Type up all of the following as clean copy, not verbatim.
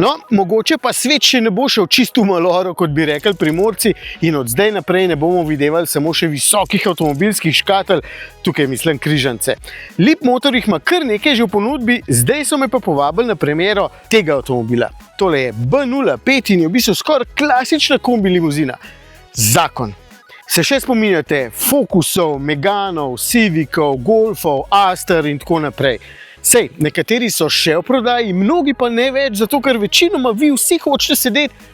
No, mogoče pa svet še ne bo šel čisto maloro, kot bi rekli Primorci, in od zdaj naprej ne bomo videvali samo še visokih avtomobilskih škatel, tukaj mislim križance. Leapmotor jih ima kar nekaj že v ponudbi, zdaj so me pa povabili na premiero tega avtomobila. Tole je B05 in je v bistvu skoraj klasična kombi limuzina. Zakon. Se še spominjate Focusov, Meganov, Civicov, Golfov, Aster in tako naprej. Sej, nekateri so še v prodaji, mnogi pa ne več, zato ker večinoma vi vsi hočete sedeti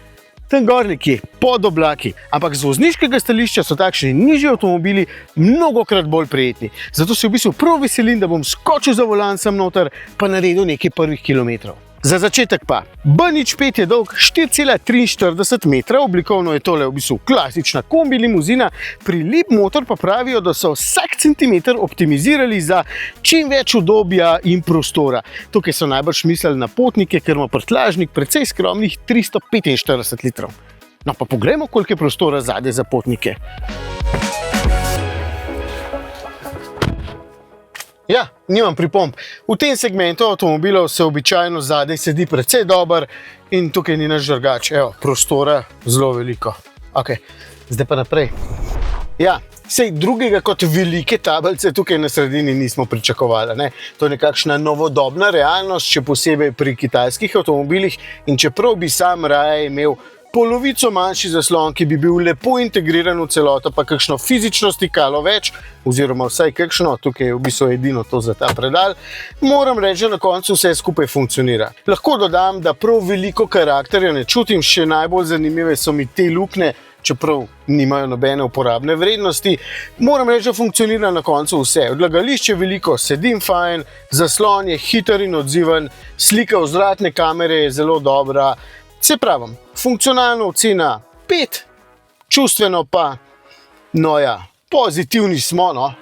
tam gor nekje, pod oblaki. Ampak z vozniškega stališča so takšni nižji avtomobili mnogokrat bolj prijetni. Zato se v bistvu prav veselim, da bom skočil za volan sem noter, pa naredil nekaj prvih kilometrov. Za začetek pa, B05 je dolg 4,43 metra, oblikovno je tole v bistvu klasična kombi limuzina, pri Leapmotor pa pravijo, da so vsak centimeter optimizirali za čim več udobja in prostora. Tukaj so najbrž mislili na potnike, ker ima prtljažnik precej skromnih 345 litrov. No pa poglejmo, koliko je prostora zadaj za potnike. Ja, nimam pripomb. V tem segmentu avtomobilov se običajno zadaj sedi precej dober in tukaj ni nič drugače. Evo, prostora zelo veliko. Ok, zdaj pa naprej. Ja, sej drugega kot velike tablice tukaj na sredini nismo pričakovali, ne? To je nekakšna novodobna realnost, še posebej pri kitajskih avtomobilih, in čeprav bi sam raje imel polovico manjši zaslon, ki bi bil lepo integriran v celoto, pa kakšno fizično stikalo več, oziroma vsaj kakšno, tukaj je v bistvu edino to za ta predal, moram reči, da na koncu vse skupaj funkcionira. Lahko dodam, da prav veliko karakterja ne čutim, še najbolj zanimive so mi te luknje, čeprav nimajo nobene uporabne vrednosti. Moram reči, da funkcionira na koncu vse. Odlagališče veliko, sedim fajn, zaslon je hiter in odziven, slika vzvratne kamere je zelo dobra. Se pravim, funkcionalno ocena 5, čustveno pa, no ja, pozitivni smo, no.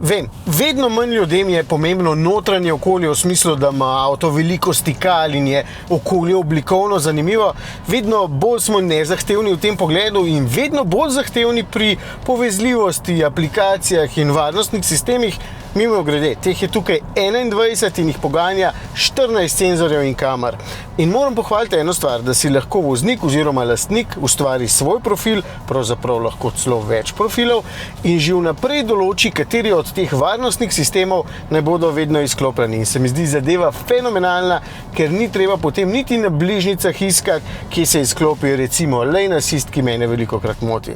Vem, vedno manj ljudem je pomembno notranje okolje v smislu, da ima avto veliko stikal in je okolje oblikovno zanimivo. Vedno bolj smo nezahtevni v tem pogledu in vedno bolj zahtevni pri povezljivosti, aplikacijah in varnostnih sistemih. Mimogrede, teh je tukaj 21 in jih poganja 14 senzorjev in kamer. In moram pohvaliti eno stvar, da si lahko voznik oziroma lastnik ustvari svoj profil, pravzaprav lahko celo več profilov, in že vnaprej določi, kateri od teh varnostnih sistemov ne bodo vedno izklopljeni. In se mi zdi zadeva fenomenalna, ker ni treba potem niti na bližnjicah iskati, kje se izklopi recimo lane assist, ki mene velikokrat moti.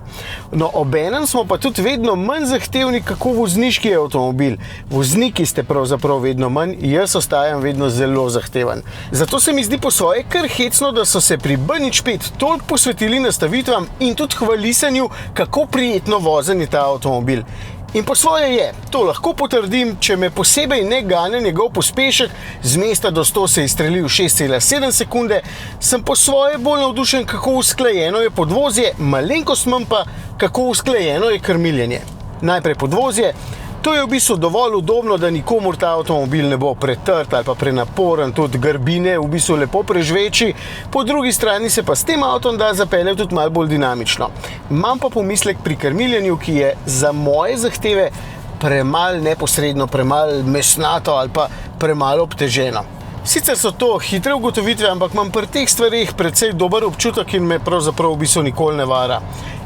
No, obenem smo pa tudi vedno manj zahtevni, kako vozniški je avtomobil. Vozniki ste pravzaprav vedno manj, jaz ostajam vedno zelo zahteven. Zato se mi zdi po svoje kar hecno, da so se pri B05 toliko posvetili nastavitvam in tudi hvalisanju, kako prijetno vozen je ta avtomobil. In po svoje je, to lahko potrdim, če me posebej ne gane njegov pospešek, z mesta do 100 se izstreli v 6,7 sekunde, sem po svoje bolj navdušen, kako usklajeno je podvozje, malenkost manj pa, kako usklajeno je krmiljenje. Najprej podvozje. To je v bistvu dovolj udobno, da nikomur ta avtomobil ne bo pretrt ali pa prenaporen, tudi grbine v bistvu lepo prežveči. Po drugi strani se pa s tem avtom da zapeljati tudi malo bolj dinamično. Imam pa pomislek pri krmiljenju, ki je za moje zahteve premalo neposredno, premalo mesnato ali pa premalo obteženo. Sicer so to hitre ugotovitve, ampak imam pri teh stvareh precej dober občutek in me pravzaprav v bistvu nikoli ne vara.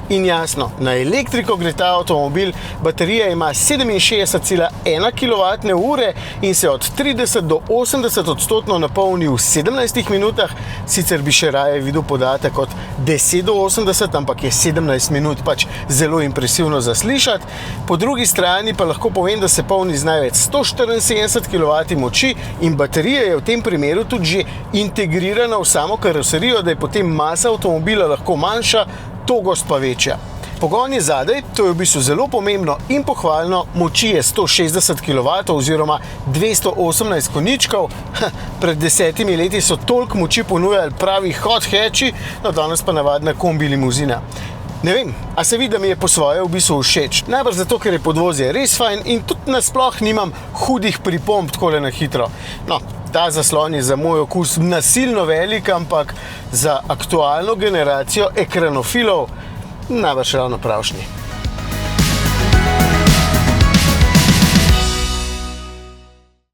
In jasno, na elektriko gre ta avtomobil, baterija ima 67,1 kWh in se od 30 do 80% napolni v 17 minutah, sicer bi še raje videl podatek od 10 do 80, ampak je 17 minut pač zelo impresivno zaslišati. Po drugi strani pa lahko povem, da se polni z največ 174 kW moči in baterija je v tem primeru tudi že integrirana v samo karoserijo, da je potem masa avtomobila lahko manjša, togost pa večja. Pogon je zadaj, to je v bistvu zelo pomembno in pohvalno, moči je 160 kW oziroma 218 konjičkov. Pred 10 leti so toliko moči ponujali pravi hot hatchi, no danes pa navadna kombi limuzina. Ne vem, a se vidi, da mi je po svoje v bistvu všeč. Najbrž zato, ker je podvozje res fajn in tudi nasploh nimam hudih pripomb takole na hitro. No, ta zaslon je za moj okus nasilno velik, ampak za aktualno generacijo ekranofilov najbrž ravno pravšnji.